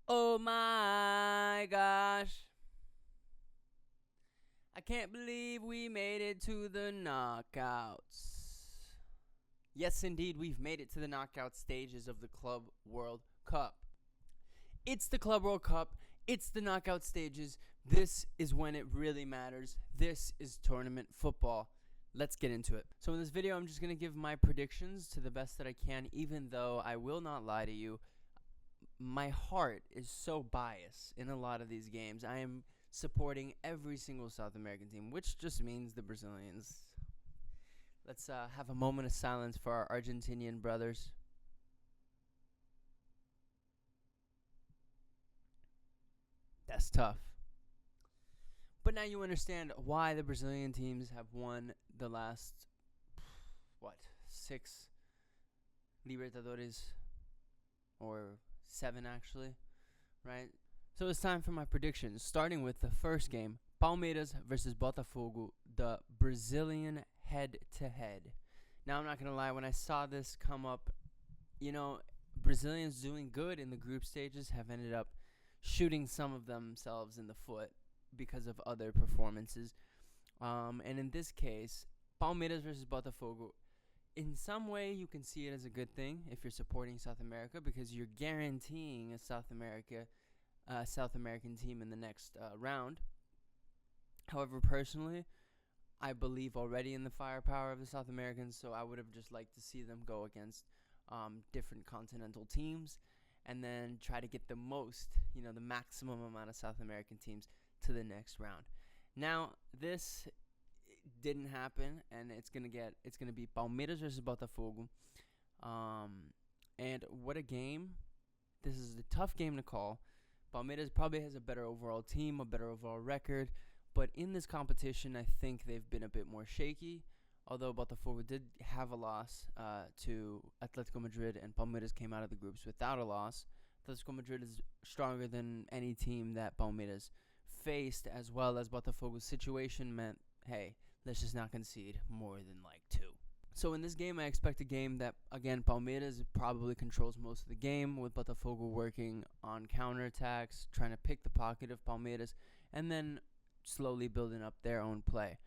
Oh my gosh. I can't believe we made it to the knockouts. Yes, indeed, we've made it to the knockout stages of the Club World Cup. It's the Club World Cup. It's the knockout stages. This is when it really matters. This is tournament football. Let's get into it. So in this video, I'm just going to give my predictions to the best that I can, even though I will not lie to you. My heart is so biased in a lot of these games. I am supporting every single South American team, which just means the Brazilians. Let's have a moment of silence for our Argentinian brothers. That's tough. But now you understand why the Brazilian teams have won the last, 6 Libertadores, or 7 actually, right? So it's time for my predictions, starting with the first game, Palmeiras versus Botafogo, the Brazilian head-to-head. Now, I'm not going to lie, when I saw this come up, Brazilians doing good in the group stages have ended up shooting some of themselves in the foot because of other performances. And in this case, Palmeiras versus Botafogo, in some way you can see it as a good thing if you're supporting South America, because you're guaranteeing a South American team in the next round. However, personally, I believe already in the firepower of the South Americans, so I would have just liked to see them go against different continental teams and then try to get the maximum amount of South American teams to the next round. Now, this didn't happen, and it's gonna be Palmeiras versus Botafogo. And what a game! This is a tough game to call. Palmeiras probably has a better overall team, a better overall record, but in this competition, I think they've been a bit more shaky. Although Botafogo did have a loss to Atletico Madrid, and Palmeiras came out of the groups without a loss. Atletico Madrid is stronger than any team that Palmeiras faced, as well as Botafogo's situation meant, hey, let's just not concede more than like 2. So in this game, I expect a game that, again, Palmeiras probably controls most of the game, with Botafogo working on counterattacks, trying to pick the pocket of Palmeiras, and then slowly building up their own play.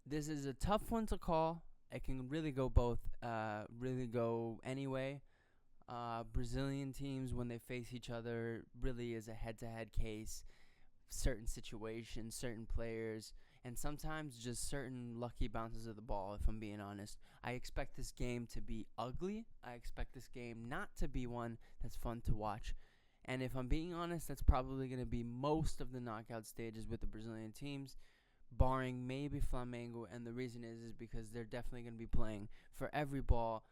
This is a tough one to call. It can really go really go any way. Brazilian teams, when they face each other, really is a head-to-head case. Certain situations, certain players, and sometimes just certain lucky bounces of the ball, if I'm being honest. I expect this game to be ugly. I expect this game not to be one that's fun to watch. And if I'm being honest, that's probably going to be most of the knockout stages with the Brazilian teams, barring maybe Flamengo. And the reason is because they're definitely going to be playing for every ball.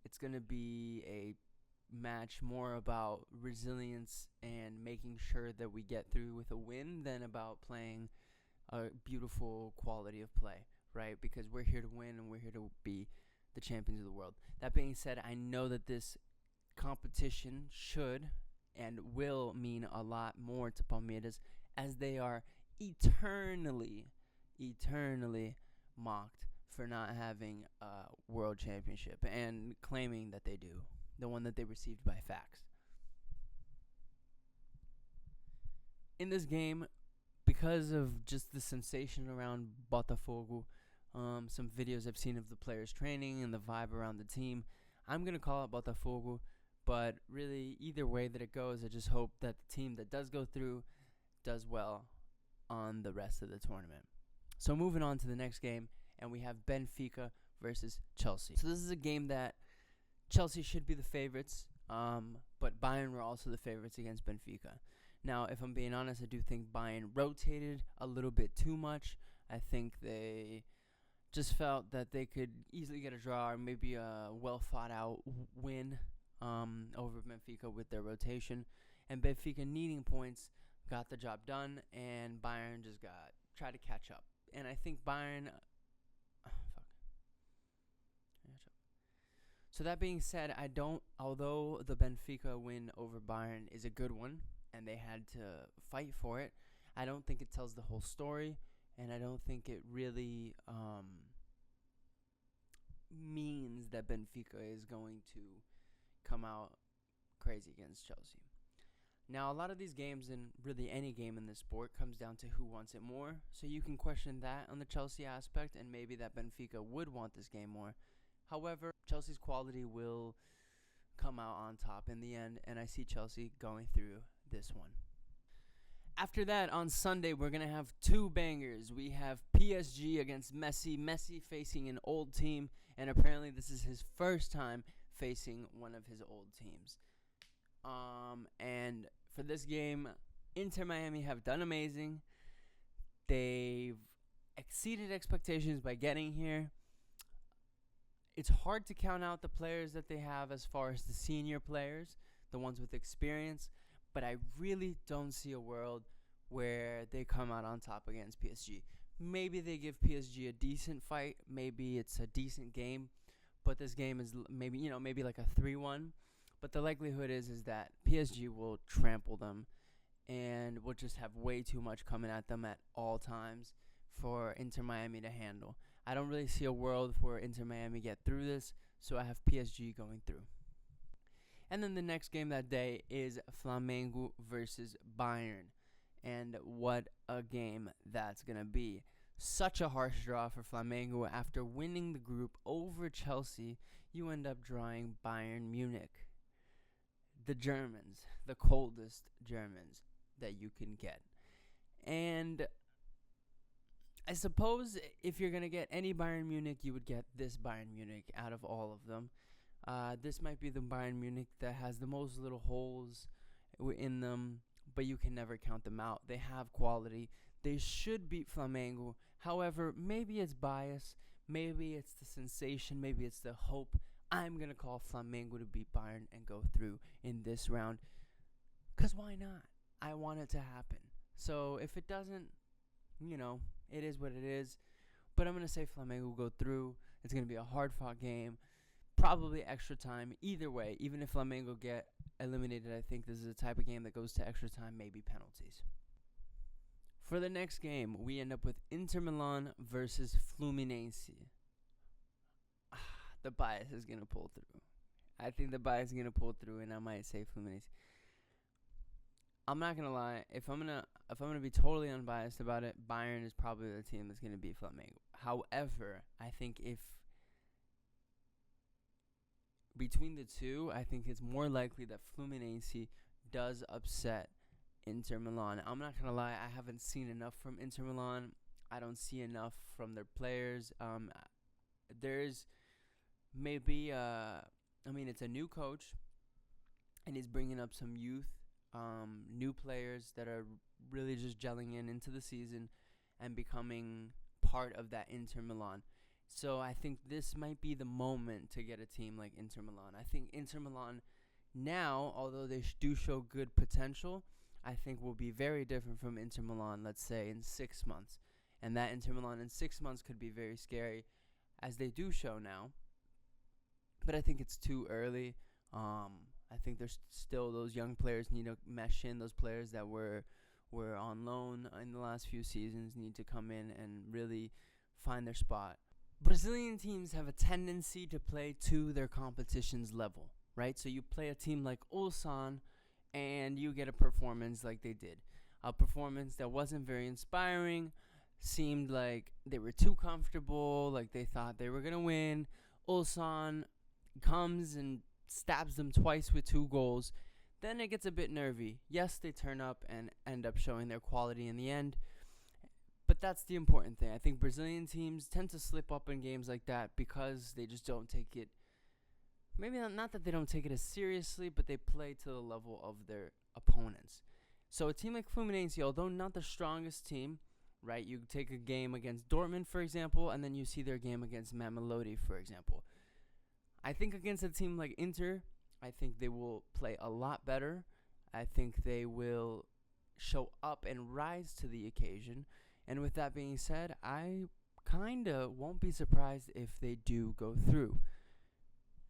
It's going to be a match more about resilience and making sure that we get through with a win than about playing a beautiful quality of play, right? Because we're here to win and we're here to be the champions of the world. That being said, I know that this competition should and will mean a lot more to Palmeiras, as they are eternally mocked for not having a world championship and claiming that they do, the one that they received by fax. In this game, because of just the sensation around Botafogo, some videos I've seen of the players training and the vibe around the team, I'm going to call it Botafogo. But really, either way that it goes, I just hope that the team that does go through does well on the rest of the tournament. So moving on to the next game, and we have Benfica versus Chelsea. So this is a game that Chelsea should be the favorites, but Bayern were also the favorites against Benfica. Now, if I'm being honest, I do think Bayern rotated a little bit too much. I think they just felt that they could easily get a draw or maybe a well-thought-out win over Benfica with their rotation. And Benfica, needing points, got the job done, and Bayern just tried to catch up. And I think Bayern... So that being said, although the Benfica win over Bayern is a good one, and they had to fight for it, I don't think it tells the whole story, and I don't think it really means that Benfica is going to come out crazy against Chelsea. Now, a lot of these games, and really any game in this sport, comes down to who wants it more. So you can question that on the Chelsea aspect, and maybe that Benfica would want this game more. However, Chelsea's quality will come out on top in the end, and I see Chelsea going through this one. After that, on Sunday, we're going to have two bangers. We have PSG against Messi. Messi facing an old team, and apparently this is his first time facing one of his old teams. And for this game, Inter Miami have done amazing. They've exceeded expectations by getting here. It's hard to count out the players that they have as far as the senior players, the ones with experience, but I really don't see a world where they come out on top against PSG. Maybe they give PSG a decent fight. Maybe it's a decent game, but this game is maybe like a 3-1. But the likelihood is that PSG will trample them and will just have way too much coming at them at all times for Inter Miami to handle. I don't really see a world where Inter Miami get through this, so I have PSG going through. And then the next game that day is Flamengo versus Bayern. And what a game that's going to be. Such a harsh draw for Flamengo. After winning the group over Chelsea, you end up drawing Bayern Munich. The Germans, the coldest Germans that you can get. And I suppose if you're going to get any Bayern Munich, you would get this Bayern Munich out of all of them. This might be the Bayern Munich that has the most little holes in them, but you can never count them out. They have quality. They should beat Flamengo. However, maybe it's bias. Maybe it's the sensation. Maybe it's the hope. I'm going to call Flamengo to beat Bayern and go through in this round. Because why not? I want it to happen. So if it doesn't, it is what it is. But I'm going to say Flamengo will go through. It's going to be a hard-fought game. Probably extra time. Either way, even if Flamengo get eliminated, I think this is a type of game that goes to extra time, maybe penalties. For the next game, we end up with Inter Milan versus Fluminense. The bias is going to pull through. I think the bias is going to pull through, and I might say Fluminense. I'm not going to lie. If I'm going to be totally unbiased about it, Bayern is probably the team that's going to beat Flamengo. However, I think if between the two, I think it's more likely that Fluminense does upset Inter Milan. I'm not going to lie. I haven't seen enough from Inter Milan. I don't see enough from their players. There's maybe, it's a new coach, and he's bringing up some youth, new players that are really just gelling into the season and becoming part of that Inter Milan. So I think this might be the moment to get a team like Inter Milan. I think Inter Milan now, although they do show good potential, I think will be very different from Inter Milan, let's say, in 6 months. And that Inter Milan in 6 months could be very scary, as they do show now. But I think it's too early. I think there's still those young players need to mesh in. Those players that were on loan in the last few seasons need to come in and really find their spot. Brazilian teams have a tendency to play to their competition's level, right? So you play a team like Ulsan, and you get a performance like they did. A performance that wasn't very inspiring, seemed like they were too comfortable, like they thought they were going to win. Ulsan comes and stabs them twice with 2 goals. Then it gets a bit nervy. Yes, they turn up and end up showing their quality in the end. But that's the important thing. I think Brazilian teams tend to slip up in games like that because they just don't take it. Maybe not that they don't take it as seriously, but they play to the level of their opponents. So a team like Fluminense, although not the strongest team, right? You take a game against Dortmund, for example, and then you see their game against Mamelodi, for example. I think against a team like Inter, I think they will play a lot better. I think they will show up and rise to the occasion. And with that being said, I kind of won't be surprised if they do go through.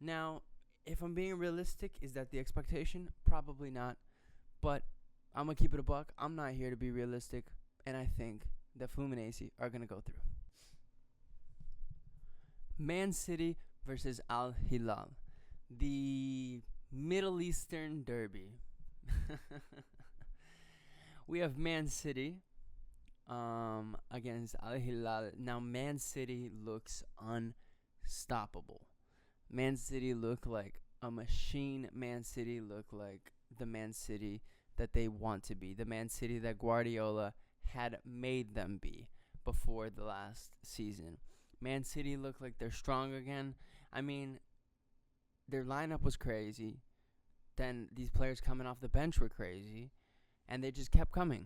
Now, if I'm being realistic, is that the expectation? Probably not. But I'm going to keep it a buck. I'm not here to be realistic. And I think the Fluminense are going to go through. Man City versus Al Hilal. The Middle Eastern Derby. We have Man City against Al Hilal. Now, Man City looks unstoppable. Man City look like a machine. Man City look like the Man City that they want to be. The Man City that Guardiola had made them be before the last season. Man City look like they're strong again. I mean, their lineup was crazy. Then these players coming off the bench were crazy. And they just kept coming.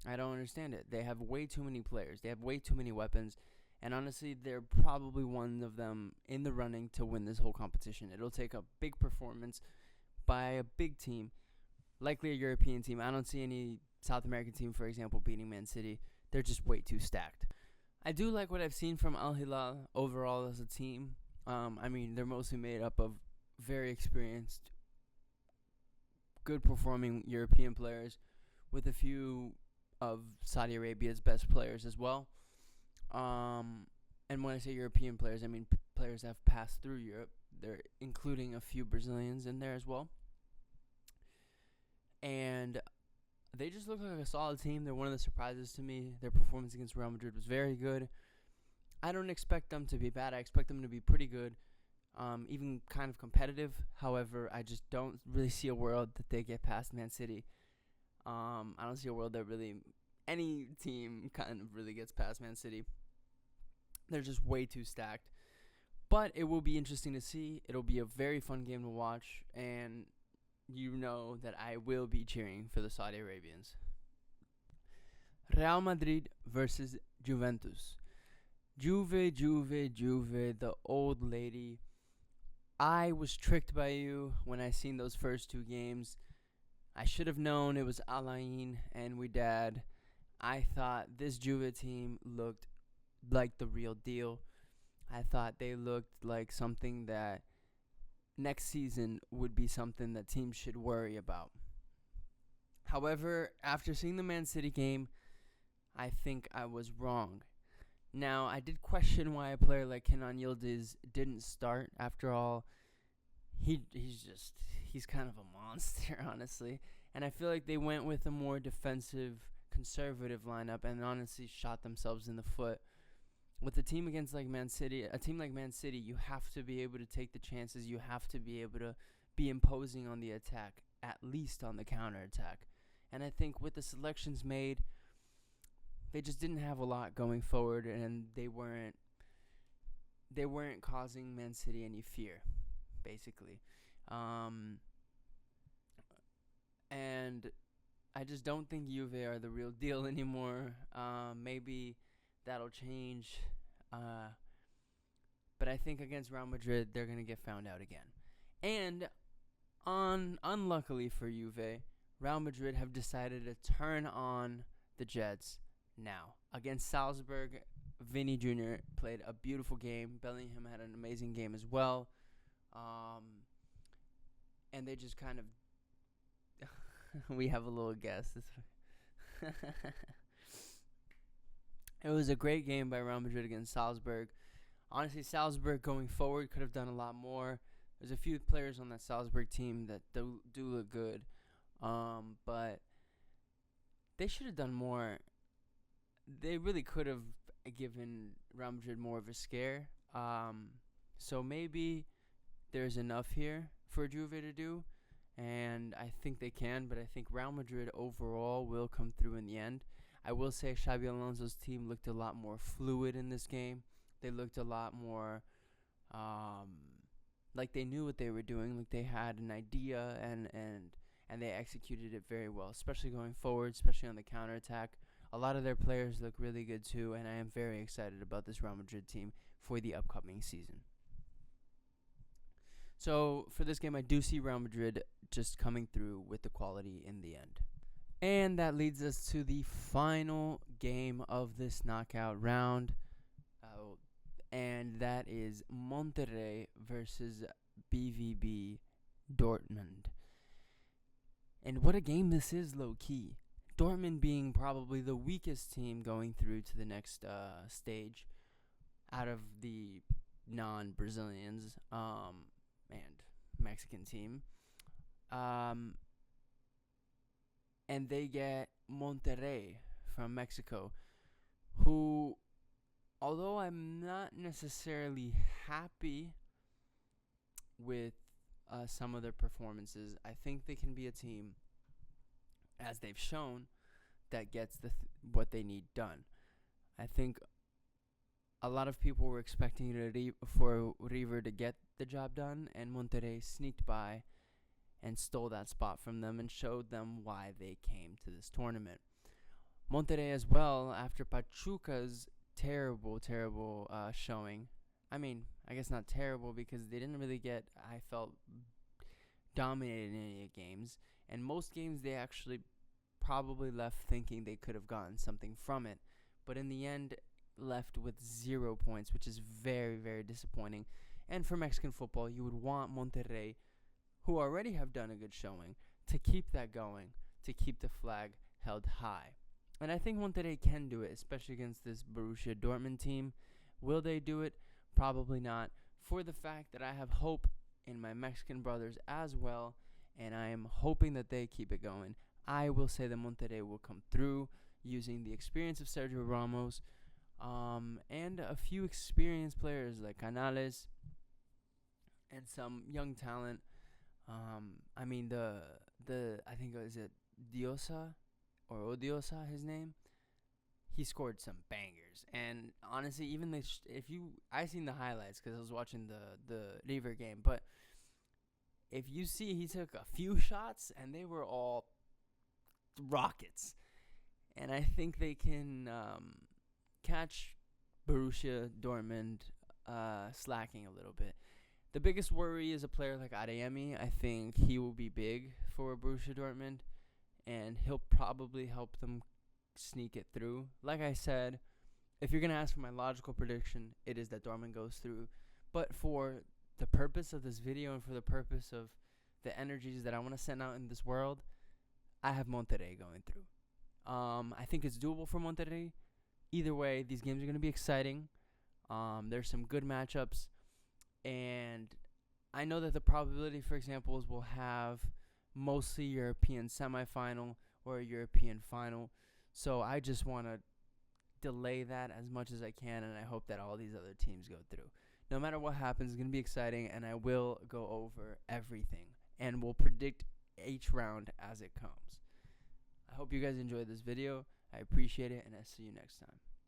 I don't understand it. They have way too many players. They have way too many weapons. And honestly, they're probably one of them in the running to win this whole competition. It'll take a big performance by a big team, likely a European team. I don't see any South American team, for example, beating Man City. They're just way too stacked. I do like what I've seen from Al Hilal overall as a team. I mean, they're mostly made up of very experienced, good performing European players with a few of Saudi Arabia's best players as well. And when I say European players, I mean players that have passed through Europe. They're including a few Brazilians in there as well. And they just look like a solid team. They're one of the surprises to me. Their performance against Real Madrid was very good. I don't expect them to be bad. I expect them to be pretty good, even kind of competitive. However, I just don't really see a world that they get past Man City. I don't see a world that really any team kind of really gets past Man City. They're just way too stacked. But it will be interesting to see. It'll be a very fun game to watch. And you know that I will be cheering for the Saudi Arabians. Real Madrid versus Juventus. Juve, the old lady. I was tricked by you when I seen those first two games. I should have known it was Alain and Widad. I thought this Juve team looked like the real deal. I thought they looked like something that next season would be something that teams should worry about. However, after seeing the Man City game, I think I was wrong. Now, I did question why a player like Kenan Yildiz didn't start. After all, he's kind of a monster, honestly. And I feel like they went with a more defensive, conservative lineup and honestly shot themselves in the foot. With a team against like Man City, you have to be able to take the chances. You have to be able to be imposing on the attack, at least on the counterattack. And I think with the selections made, they just didn't have a lot going forward, and they weren't causing Man City any fear, basically. And I just don't think Juve are the real deal anymore. Maybe that'll change. But I think against Real Madrid, they're going to get found out again. And unluckily for Juve, Real Madrid have decided to turn on the Jets now. Against Salzburg, Vinny Jr. played a beautiful game. Bellingham had an amazing game as well. And they just kind of... we have a little guess. It was a great game by Real Madrid against Salzburg. Honestly, Salzburg going forward could have done a lot more. There's a few players on that Salzburg team that do look good. But they should have done more. They really could have given Real Madrid more of a scare. So maybe there's enough here for Juve to do. And I think they can, but I think Real Madrid overall will come through in the end. I will say Xabi Alonso's team looked a lot more fluid in this game. They looked a lot more like they knew what they were doing, like they had an idea and they executed it very well, especially going forward, especially on the counterattack. A lot of their players look really good too, and I am very excited about this Real Madrid team for the upcoming season. So for this game, I do see Real Madrid just coming through with the quality in the end. And that leads us to the final game of this knockout round. And that is Monterrey versus BVB Dortmund. And what a game this is, low-key. Dortmund being probably the weakest team going through to the next stage out of the non-Brazilians and Mexican team. and they get Monterrey from Mexico, who, although I'm not necessarily happy with some of their performances, I think they can be a team, as they've shown, that gets what they need done. I think a lot of people were expecting for River to get the job done, and Monterrey sneaked by and stole that spot from them and showed them why they came to this tournament. Monterrey as well, after Pachuca's terrible showing. I mean, I guess not terrible, because they didn't really get, I felt, dominated in any games. And most games they actually probably left thinking they could have gotten something from it. But in the end, left with 0 points, which is very, very disappointing. And for Mexican football, you would want Monterrey, who already have done a good showing, to keep that going, to keep the flag held high. And I think Monterrey can do it, especially against this Borussia Dortmund team. Will they do it? Probably not, for the fact that I have hope in my Mexican brothers as well, and I am hoping that they keep it going. I will say that Monterrey will come through using the experience of Sergio Ramos, and a few experienced players like Canales and some young talent. I mean I think is it Diosa or Odiosa, his name. He scored some bangers, and honestly, even I seen the highlights because I was watching the River game, but if you see, he took a few shots and they were all rockets, and I think they can catch Borussia Dortmund slacking a little bit. The biggest worry is a player like Adeyemi. I think he will be big for Borussia Dortmund, and he'll probably help them sneak it through. Like I said, if you're going to ask for my logical prediction, it is that Dortmund goes through. But for the purpose of this video and for the purpose of the energies that I want to send out in this world, I have Monterrey going through. I think it's doable for Monterrey. Either way, these games are going to be exciting. There's some good matchups. And I know that the probability, for example, is we'll have mostly European semifinal or a European final. So I just want to delay that as much as I can, and I hope that all these other teams go through. No matter what happens, it's going to be exciting, and I will go over everything, and we'll predict each round as it comes. I hope you guys enjoyed this video. I appreciate it, and I'll see you next time.